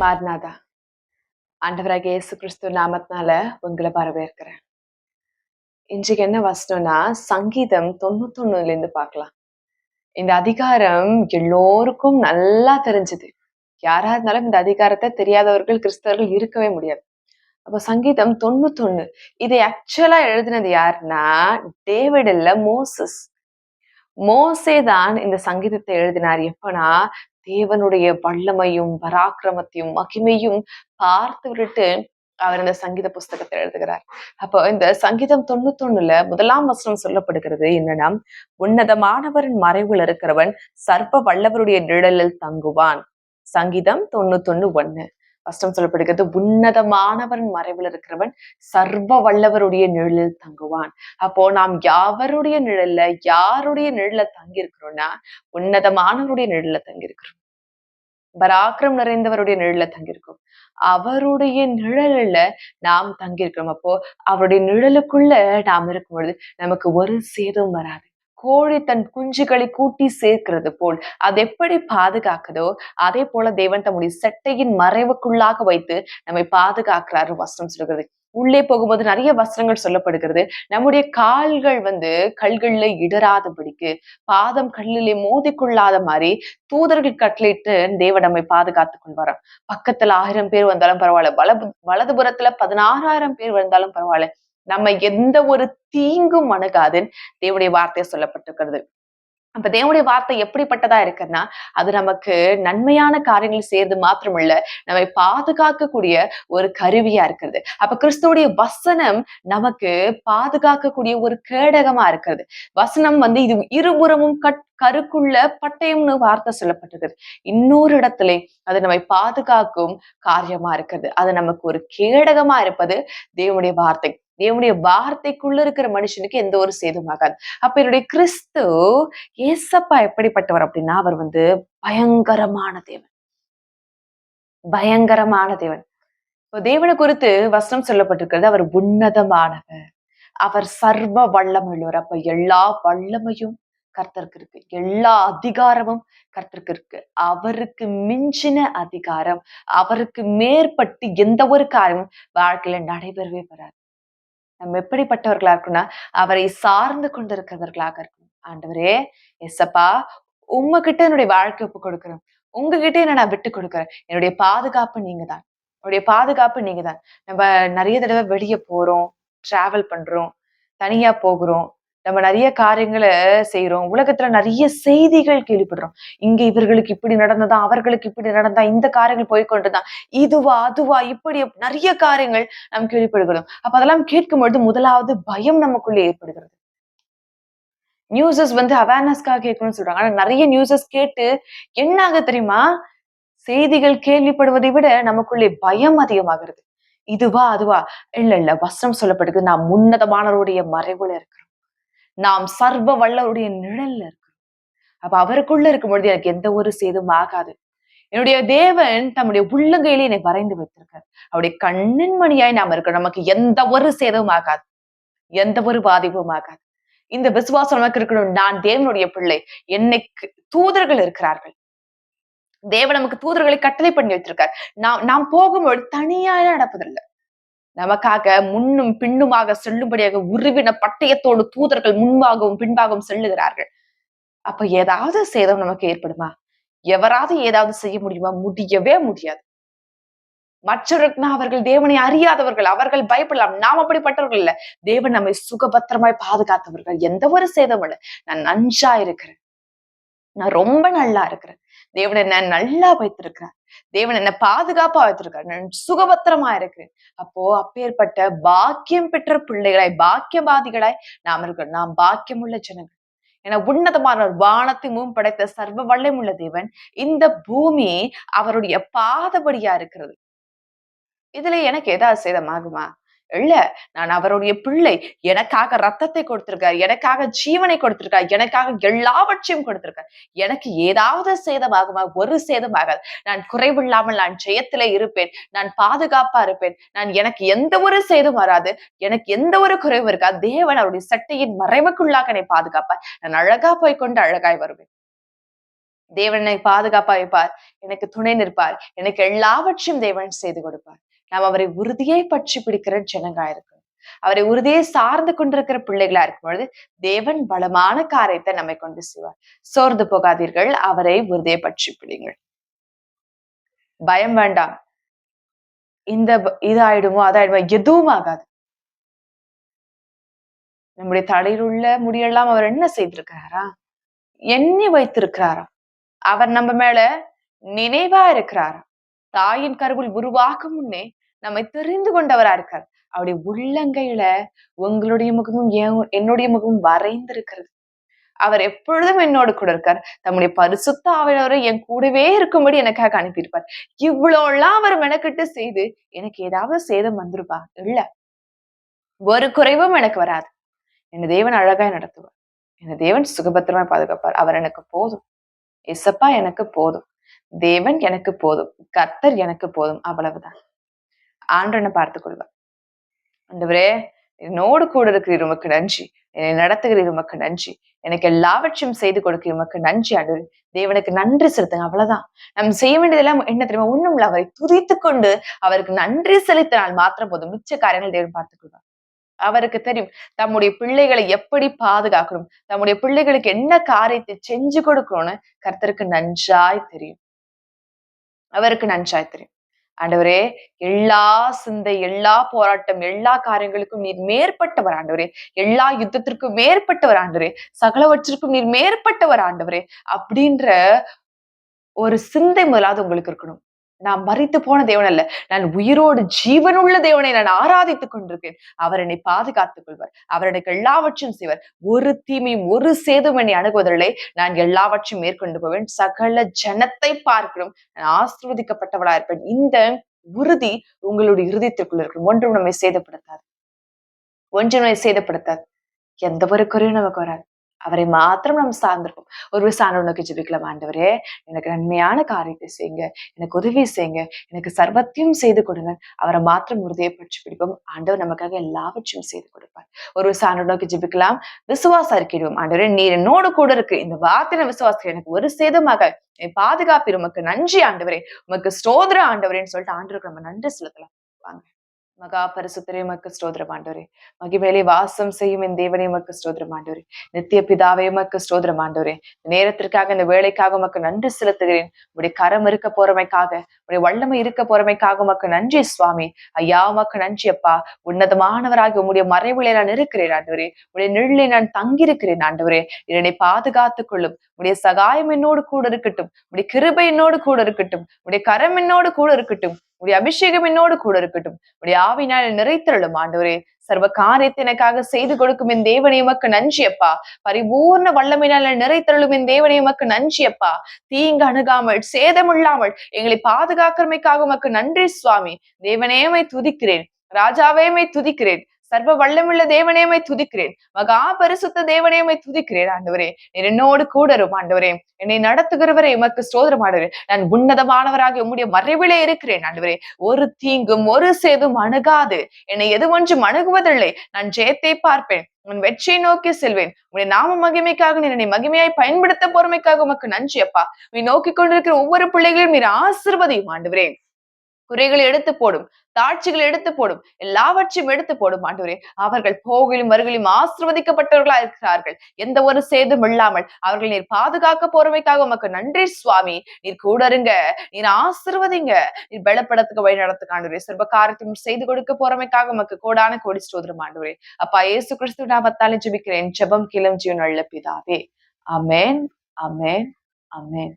மார்னாதா. ஆண்டவராகிய இயேசு கிறிஸ்து நாமத்தினால உங்களை வரவேற்கிறேன். இன்றைக்கு என்ன வசனம்னா, சங்கீதம் 91ல இருந்து பார்க்கலாம். இந்த அதிகாரம் எல்லோருக்கும் நல்லா தெரிஞ்சது. யாரா இருந்தாலும் இந்த அதிகாரத்தை தெரியாதவர்கள் கிறிஸ்தவர்கள் இருக்கவே முடியாது. அப்ப சங்கீதம் 91 இதை ஆக்சுவலா எழுதினது யாருன்னா, டேவிட் இல்ல, மோசஸ். மோசே தான் இந்த சங்கீதத்தை எழுதினார். எப்பனா, தேவனுடைய வல்லமையும் பராக்கிரமத்தையும் மகிமையும் பார்த்து விட்டு அவர் இந்த சங்கீத புஸ்தகத்தை எழுதுகிறார். அப்போ இந்த சங்கீதம் 91ல முதலாம் வசனம் சொல்லப்படுகிறது என்னன்னா, உன்னதமானவரின் மறைவில் இருக்கிறவன் சர்வ வல்லவருடைய நிழலில் தங்குவான். சங்கீதம் 91:1 வசனம் சொல்லப்படுகிறது, உன்னதமானவரின் மறைவில் இருக்கிறவன் சர்வ வல்லவருடைய நிழலில் தங்குவான். அப்போ நாம் யாருடைய நிழல்ல தங்கி இருக்கிறோம்னா, உன்னதமானவருடைய நிழல்ல தங்கி இருக்கிறோம். பராக்கிரம் நிறைந்தவருடைய நிழல்ல தங்கியிருக்கோம். அவருடைய நிழல்ல நாம் தங்கியிருக்கிறோம். அப்போ அவருடைய நிழலுக்குள்ள நாம் இருக்கும் பொழுது நமக்கு ஒரு சேதம் வராது. கோழி தன் குஞ்சுகளை கூட்டி சேர்க்கிறது போல் அது எப்படி பாதுகாக்குதோ அதே போல தேவன் தம்முடைய செட்டையின் மறைவுக்குள்ளாக வைத்து நம்மை பாதுகாக்கிறாரு வசனம் சொல்கிறது. உள்ளே போகும்போது நிறைய வசனங்கள் சொல்லப்படுகிறது. நம்முடைய கால்கள் கல்கள்ல இடராதபடிக்கு, பாதம் கல்லிலே மோதிக்கொள்ளாத மாதிரி தூதர்கள் கட்டளையிட்டு தேவன் நம்மை பாதுகாத்துக் கொள்வாராம். பக்கத்துல 1000 பேர் வந்தாலும் பரவாயில்ல, வலதுபுறத்துல 16,000 பேர் வந்தாலும் பரவாயில்ல, நம்ம எந்த ஒரு தீங்கும் அணுகாதுன்னு தேவனுடைய வார்த்தை சொல்லப்பட்டிருக்கிறது. அப்ப தேவனுடைய வார்த்தை எப்படிப்பட்டதா இருக்குன்னா, அது நமக்கு நன்மையான காரியங்கள் செய்யறது மாத்திரமல்ல, நம்மை பாதுகாக்கக்கூடிய ஒரு கருவியா இருக்கிறது. அப்ப கிறிஸ்துவுடைய வசனம் நமக்கு பாதுகாக்கக்கூடிய ஒரு கேடகமா இருக்கிறது. வசனம் இது இருபுறமும் கருக்குள்ள பட்டயம்னு வார்த்தை சொல்லப்பட்டிருக்குது. இன்னொரு இடத்துல அது நம்மை பாதுகாக்கும் காரியமா இருக்கிறது. அது நமக்கு ஒரு கேடகமா இருப்பது தேவனுடைய வார்த்தை. தேவனுடைய வார்த்தைக்குள்ள இருக்கிற மனுஷனுக்கு எந்த ஒரு சேதமாகாது. அப்ப என்னுடைய கிறிஸ்து ஏசப்பா எப்படிப்பட்டவர் அப்படின்னா, அவர் பயங்கரமான தேவன். பயங்கரமான தேவன். இப்போ தேவனை குறித்து வசனம் சொல்லப்பட்டிருக்கிறது, அவர் உன்னதமானவர், அவர் சர்வ வல்லமையுள்ளவர். அப்ப எல்லா வல்லமையும் கர்த்தருக்கு இருக்கு, எல்லா அதிகாரமும் கர்த்தருக்கு இருக்கு. அவருக்கு மிஞ்சின அதிகாரம், அவருக்கு மேற்பட்டு எந்த ஒரு காரியமும் வாழ்க்கையில நடைபெறவே வராது. நம்ம எப்படிப்பட்டவர்களா இருக்குன்னா, அவரை சார்ந்து கொண்டிருக்கிறவர்களாக இருக்கணும். ஆண்டவரே, எசப்பா, உங்ககிட்ட என்னுடைய வாழ்க்கை ஒப்பு கொடுக்கிறேன், உங்ககிட்ட என்ன நான் விட்டு கொடுக்கிறேன். என்னுடைய பாதுகாப்பு நீங்க தான், என்னுடைய பாதுகாப்பு நீங்க தான். நம்ம நிறைய தடவை வெளியே போறோம், டிராவல் பண்றோம், தனியா போகிறோம், நம்ம நிறைய காரியங்களை செய்யறோம். உலகத்துல நிறைய செய்திகள் கேள்விப்படுறோம். இங்க இவர்களுக்கு இப்படி நடந்ததா, அவர்களுக்கு இப்படி நடந்தா, இந்த காரியங்கள் போய்கொண்டுதான், இதுவா அதுவா இப்படி நிறைய காரியங்கள் நாம் கேள்விப்படுகிறோம். அப்ப அதெல்லாம் கேட்கும் பொழுது முதலாவது பயம் நமக்குள்ளே ஏற்படுகிறது. நியூஸஸ் அவேர்னஸ்க்காக கேட்கணும்னு சொல்றாங்க. ஆனா நிறைய நியூஸஸ் கேட்டு என்ன ஆக தெரியுமா, செய்திகள் கேள்விப்படுவதை விட நமக்குள்ளே பயம் அதிகமாகிறது. இதுவா அதுவா, இல்ல வசனம் சொல்லப்படுது, நாம் உன்னதமானவருடைய மறைவுல இருக்கிறோம், நாம் சர்வ வல்லவருடைய நிழல்ல இருக்கிறோம். அப்ப அவருக்குள்ள இருக்கும் பொழுது எனக்கு எந்த ஒரு சேதமும் ஆகாது. என்னுடைய தேவன் தம்முடைய உள்ளங்கையிலே என்னை வரைந்து வைத்திருக்கார். அவருடைய கண்ணின் மணியாய் நாம் இருக்கிறோம். நமக்கு எந்த ஒரு சேதமும் ஆகாது, எந்த ஒரு பாதிப்பும் ஆகாது. இந்த விசுவாசம் நமக்கு இருக்கணும். நான் தேவனுடைய பிள்ளை, என்னைக்கு தூதர்கள் இருக்கிறார்கள். தேவன் நமக்கு தூதர்களை கட்டளை பண்ணி வைத்திருக்கார். நாம் போகும்போது தனியாக நடப்பதில்லை. நமக்காக முன்னும் பின்னுமாக செல்லும்படியாக உருவின பட்டயத்தோடு தூதர்கள் முன்பாகவும் பின்பாகவும் செல்லுகிறார்கள். அப்ப ஏதாவது சேதம் நமக்கு ஏற்படுமா? எவராவது ஏதாவது செய்ய முடியுமா? முடியவே முடியாது. மற்றவர்களுக்குனா அவர்கள் தேவனை அறியாதவர்கள், அவர்கள் பயப்படலாம். நாம் அப்படிப்பட்டவர்கள் இல்ல. தேவன் நம்மை சுகபத்திரமாய் பாதுகாத்தவர்கள். எந்த ஒரு சேதமும் இல்லை. நான் நன்றா இருக்கிறேன், நான் ரொம்ப நல்லா இருக்கிறேன். தேவன் என்ன நல்லா வைத்திருக்கிறார், தேவன் என்ன பாதுகாப்பா வைத்திருக்கார், நான் சுகபத்திரமா இருக்கிறேன். அப்போ அப்பேற்பட்ட பாக்கியம் பெற்ற பிள்ளைகளாய், பாக்கியவாதிகளாய் நாம் இருக்கிறோம். நாம் பாக்கியம் உள்ள ஜனங்கள். ஏன்னா உன்னதமான வானத்தையும் படைத்த சர்வ வல்லமையுள்ள தேவன், இந்த பூமி அவருடைய பாதபடியா இருக்கிறது. இதுல எனக்கு ஏதாவது சேதமாகுமா? இல்ல. நான் அவருடைய பிள்ளை. எனக்காக ரத்தத்தை கொடுத்திருக்கார், எனக்காக ஜீவனை கொடுத்திருக்கார், எனக்காக எல்லாவற்றையும் கொடுத்திருக்கார். எனக்கு ஏதாவது சேதமாகுமா? ஒரு சேதம் ஆகாது. நான் குறைவில்லாமல் நான் ஜெயத்திலே இருப்பேன், நான் பாதுகாப்பா இருப்பேன். எனக்கு எந்த ஒரு சேதம் வராது, எனக்கு எந்த ஒரு குறைவும் இருக்காது. தேவன் அவருடைய சட்டையின் மறைவுக்குள்ளாக என்னை பாதுகாப்பார். நான் அழகா போய்கொண்டு அழகாய் வருவேன். தேவன் என்னை பாதுகாப்பா வைப்பார், எனக்கு துணை நிற்பார், எனக்கு எல்லாவற்றையும் தேவன் செய்து கொடுப்பார். நாம் அவரை உறுதியை பற்றி பிடிக்கிற ஜனங்களா இருக்கணும். அவரை உறுதியை சார்ந்து கொண்டிருக்கிற பிள்ளைகளா இருக்கும் பொழுது தேவன் பலமான காரியத்தை நம்மை கொண்டு செய்வார். சோர்ந்து போகாதீர்கள், அவரை உறுதியை பற்றி பிடிங்கள். பயம் வேண்டாம். இது ஆயிடுமோ அதாயிடுமோ, எதுவும் ஆகாது. நம்முடைய தலையில் உள்ள முடியெல்லாம் அவர் என்ன செய்திருக்கிறாரா? எண்ணி வைத்திருக்கிறாரா? அவர் நம்ம மேல நினைவா இருக்கிறாரா? தாயின் கருவில் உருவாக்கும் முன்னே நம்மை தெரிந்து கொண்டவரா இருக்கார். அவருடைய உள்ளங்கையில உங்களுடைய முகமும் என்னுடைய முகமும் வரைந்திருக்கிறது. அவர் எப்பொழுதும் என்னோடு கூட இருக்கார். தம்முடைய பரிசுத்த ஆவியானவரை என் கூடவே இருக்கும்படி எனக்காக அனுப்பியிருப்பார். இவ்வளவு எல்லாம் அவர் மெனக்கிட்டு செய்து எனக்கு ஏதாவது சேதம் வந்துருப்பா? இல்ல, ஒரு குறைவும் எனக்கு வராது. என் தேவன் அழகாய் நடத்துவார். என் தேவன் சுகபத்திரமா பாதுகாப்பார். அவர் எனக்கு போதும். எசப்பா எனக்கு போதும். தேவன் எனக்கு போதும். கர்த்தர் எனக்கு போதும். அவ்வளவுதான். ஆண்டவனை பார்த்துக் கொள்வார். ஆண்டவரே, என்னோடு கூட இருக்கிறீர், உமக்கு நன்றி. என்னை நடத்துகிறீர், உமக்கு நன்றி. எனக்கு எல்லாவற்றையும் செய்து கொடுக்கிறீர், உமக்கு நன்றி ஆண்டவரே. தேவனுக்கு நன்றி செலுத்துங்க. அவ்வளவுதான். நம்ம செய்ய வேண்டியதெல்லாம் என்ன தெரியுமா? ஒண்ணும் இல்ல. அவரை துதித்துக் கொண்டு அவருக்கு நன்றி செலுத்தினால் மாத்திரம் போதும். மிச்ச காரியங்கள் தேவன் பார்த்துக் கொள்வார். அவருக்கு தெரியும் தம்முடைய பிள்ளைகளை எப்படி பாதுகாக்கணும், தம்முடைய பிள்ளைகளுக்கு என்ன காரியத்தை செஞ்சு கொடுக்கணும்னு கர்த்தருக்கு நன்றாய் தெரியும். அவருக்கு நன்றாய் தெரியும். ஆண்டவரே, எல்லா சிந்தை, எல்லா போராட்டம், எல்லா காரியங்களுக்கும் நீர் மேற்பட்டவர் ஆண்டவரே. எல்லா யுத்தத்திற்கும் மேற்பட்டவர் ஆண்டவரே. சகலவற்றிற்கும் நீர் மேற்பட்டவர் ஆண்டவரே. அப்படின்ற ஒரு சிந்தை முதலாவது உங்களுக்கு இருக்கணும். நான் மரித்து போன தேவன் அல்ல, நான் உயிரோடு ஜீவனுள்ள தேவனை நான் ஆராதித்துக் கொண்டிருக்கேன். அவர் என்னை பாதுகாத்துக் கொள்வார். அவர் எனக்கு எல்லாவற்றையும் செய்வார். ஒரு தீமையும் ஒரு சேதும் என்னை அணுகுவதில்லை. நான் எல்லாவற்றையும் மேற்கொண்டு போவேன். சகல ஜனத்தை பார்க்கிறோம் நான் ஆசீர்வதிக்கப்பட்டவளா இருப்பேன். இந்த உறுதி உங்களுடைய இருதயத்திற்குள்ள இருக்கும். ஒன்றும் நம்மை சேதப்படுத்தாது. ஒன்றும் நம்மை சேதப்படுத்தாது. எந்த ஒரு குறையும் நமக்கு வராது. அவரை மாத்திரம் நாம் சார்ந்திருப்போம். ஒரு சார்ந்த நோக்கி ஜெபிக்கலாம். ஆண்டவரே, எனக்கு நன்மையான காரியத்தை செய்யுங்க, எனக்கு உதவி செய்யுங்க, எனக்கு சர்வத்தையும் செய்து கொடுங்க. அவரை மாத்திரம் உறுதியை பற்றி பிடிப்போம். ஆண்டவர் நமக்காக எல்லாவற்றையும் செய்து கொடுப்பார். ஒரு சார்ந்த நோக்கி ஜெபிக்கலாம். விசுவாசம் அறிக்கையிடுவோம். ஆண்டவரே, நீர் என்னோடு கூட இருக்கு. இந்த வார்த்தை விசுவாசம் எனக்கு ஒரு சேதமாக பாதுகாப்பீர். உமக்கு நன்றி ஆண்டவரே, உமக்கு ஸ்தோத்திர ஆண்டவரேன்னு சொல்லிட்டு ஆண்டவருக்கு நம்ம நன்றி செலுத்தலாம். வாங்க. மகா பரிசுத்தரே உமக்கு ஸ்தோத்திரம் ஆண்டவரே. மகிமையிலே வாசம் செய்யும் என் தேவனே உமக்கு ஸ்தோத்திரம் ஆண்டவரே. நித்திய பிதாவே உமக்கு ஸ்தோத்திரம் ஆண்டவரே. நேரத்திற்காக இந்த வேலைக்காக உமக்கு நன்றி செலுத்துகிறேன். உடைய கரம் இருக்க போறமைக்காக, உடைய வல்லமை இருக்க போறமைக்காக உமக்கு நன்றி சுவாமி. ஐயா, உமக்கு நன்றி அப்பா. உன்னதமானவராக உம்முடைய மறைவிலே நான் இருக்கிறேன் ஆண்டவரே. உடைய நிழலில் நான் தங்கியிருக்கிறேன் ஆண்டவரே. என்னை பாதுகாத்துக் கொள்ளும். உடைய சகாயம் என்னோடு கூட இருக்கட்டும். உடைய கிருபை என்னோடு கூட இருக்கட்டும். உடைய கரம் என்னோடு கூட இருக்கட்டும். உடைய அபிஷேகம் என்னோடு கூட இருக்கட்டும். உடைய ஆவினால் நிறைத்திரளும் ஆண்டவரே. சர்வ காரியத்தை எனக்காக செய்து கொடுக்கும் என் தேவனே உமக்கு நன்றி அப்பா. பரிபூர்ண வல்லமையினால் நிறைத்திரளும் என் தேவனே உமக்கு நன்றி அப்பா. தீங்கு அணுகாமல் சேதமில்லாமல் எங்களை பாதுகாக்கிறமைக்காக உமக்கு நன்றி சுவாமி. தேவனேமை துதிக்கிறேன். ராஜாவேமை துதிக்கிறேன். சர்வ வல்லமுள்ள தேவனேமை துதிக்கிறேன். மகா பரிசுத்த தேவனேமை துதிக்கிறேன் ஆண்டவரே. என்னோடு கூட இருக்கும் ஆண்டவரே. என்னை நடத்துகிறவரே உமக்கு ஸ்தோத்திரம் ஆண்டவரே. நான் உன்னதமானவராக உம்முடைய மறைவிலே இருக்கிறேன் ஆண்டவரே. ஒரு தீங்கும் ஒரு சேதும் அணுகாது. என்னை எது ஒன்றும் அணுகுவதில்லை. நான் ஜெயத்தை பார்ப்பேன். உன் வெற்றியை நோக்கி செல்வேன். உன்னுடைய நாம மகிமைக்காக நீ என்னை மகிமையாய் பயன்படுத்த போறமைக்காக உமக்கு நன்றி அப்பா. நீ நோக்கி கொண்டிருக்கிற ஒவ்வொரு பிள்ளைகளையும் நீர் ஆசீர்வதியும் ஆண்டவரே. குறைகளை எடுத்து போடும், தாட்சிகளை எடுத்து போடும், எல்லாவற்றையும் எடுத்து போடும் ஆண்டவரே. அவர்கள் போகலும் வருகலும் ஆசீர்வதிக்கப்பட்டவர்களா இருக்கிறார்கள். எந்த ஒரு சேதும் இல்லாமல் அவர்கள் நீர் பாதுகாக்க போறவைக்காக உமக்கு நன்றி சுவாமி. நீர் கூட இருங்க, நீர் ஆசீர்வதிங்க, நீர் பலப்படத்துக்கு வழி நடத்துக்க ஆண்டவரே. சர்வ காரியத்தையும் செய்து கொடுக்க போறவைக்காக உமக்கு கோடான கோடி ஸ்தோத்திரம் ஆண்டவரே. அப்பா இயேசு கிறிஸ்து நாமத்தாலே ஜெபிக்கிறேன். ஜெபம் கேளும் ஜீவனுள்ள பிதாவே. ஆமென், ஆமென், ஆமென்.